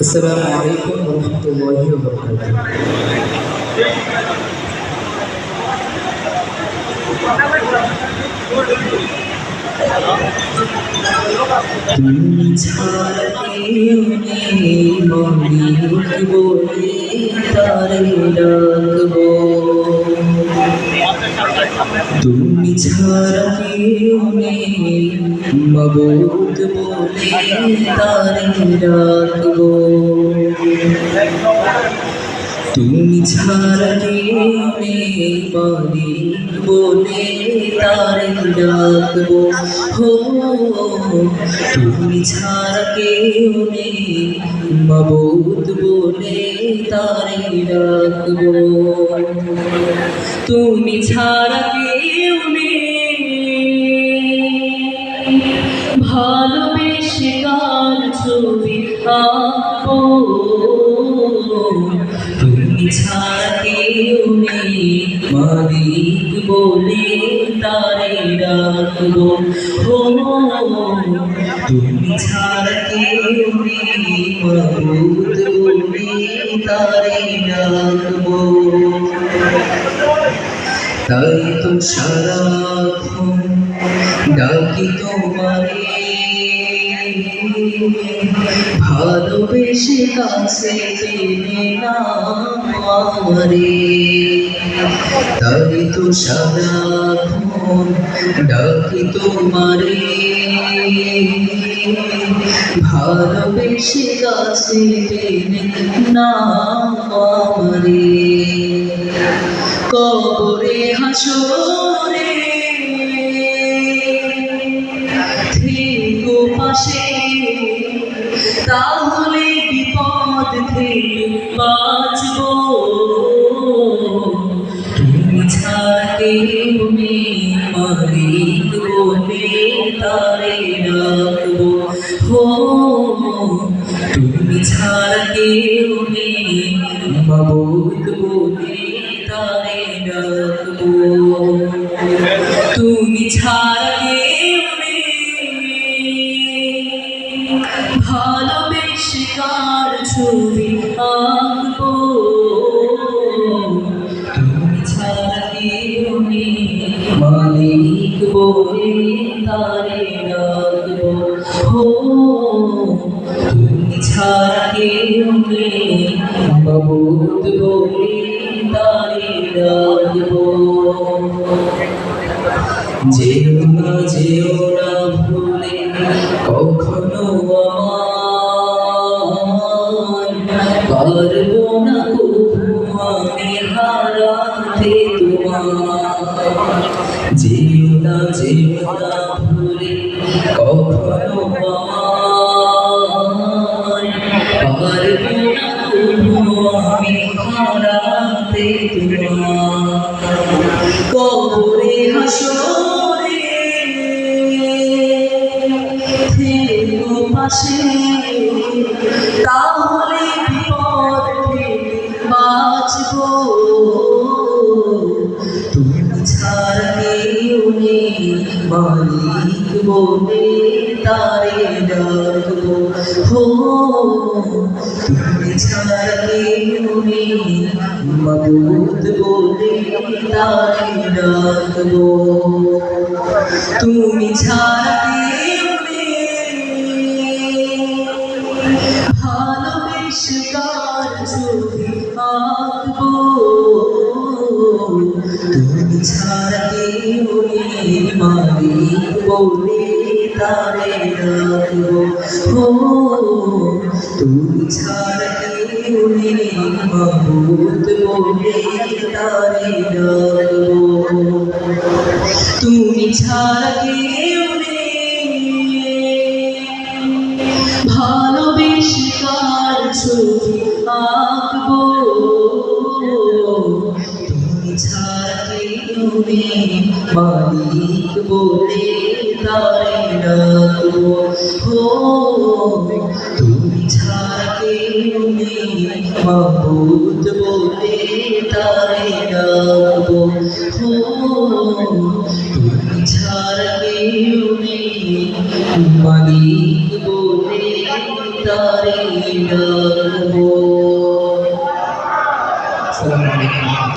السلام عليكم ورحمة الله وبركاته. তুমি ছাড়া কেউ নেই মালিক বলে তারে ডাকবো, তুমি ছাড়া কেউ নেই মাবুদ বলে তারে ডাকবো, তুমি ছাড়া কেউ নেই মালিক বলে তারে ডাকবো, হো তুমি ছাড়া কেউ নেই মাবুদ বলে তারে ডাকবো, তুমি ছাড়া কেউ নেই ভালোবেসে কার ছবি আঁকবো, তুমি ছাড়া কেউ নেই মালিক বলে তারে ডাকবো, ও তুমি ছাড়া কেউ নেই মাবুদ বলে তারে ডাকবো, তাই তো সারাক্ষণ ডাকি তোমারে, ভালোবেসে কাছে টেনে নাও আমারে, তাই তো সারাক্ষণ ডাকি তোমারে, ভালোবেসে কাছে টেনে নাও আমারে, কবরে হাসরে থেকো পাশে, তাহলে বিপদ থেকে বাঁচবো, তুমি ছাড়া কেউ নেই মালিক বলে তারে ডাকবো, হো তুমি ছাড়া কেউ নেই মাবুদ বলে তারে ডাকবো, তুমি ছাড়া কেউ নেই ভালোবেসে কার ছবি আঁকবো, তুমি ছাড়া কেউ নেই মালিক বলে তারে ডাকবো, হো তুমি ছাড়া কেউ নেই মাবুদ বলে তারে ডাকবো, যেও না ভুলে কখনো আমার, পারবো না কখনো আমি হারাতে তোমার, যেও না ভুলে কখনো আমার, পারবো না কখনো আমি হারাতে তোমার, কবরে হাসরে থেকো পাশে, তাহলে বিপদ থেকে বাঁচবো, তুমি ছাড়া কেউ নেই মালিক বলে তারে ডাকবো, হো তুমি ছাড়া কেউ নেই মাবুদ বলে তারে ডাকবো, তুমি ছাড়া কেউ নেই ভালোবেসে কার ছবি আঁকবো, তুমি ছাড়া কেউ নেই মালিক বলে তারে ডাকবো, হো তুমি ছাড়া কেউ নেই মাবুদ বলে তারে ডাকবো, তুমি ছাড়া কেউ নেই ছাড়া কেউ নেই মালিক বলে তারে ডাকবো ও তুমি ছাড়া কেউ নেই মাবুদ বলে তারে ডাকবো ও তুমি ছাড়া কেউ নেই মালিক বলে তারে ডাকবো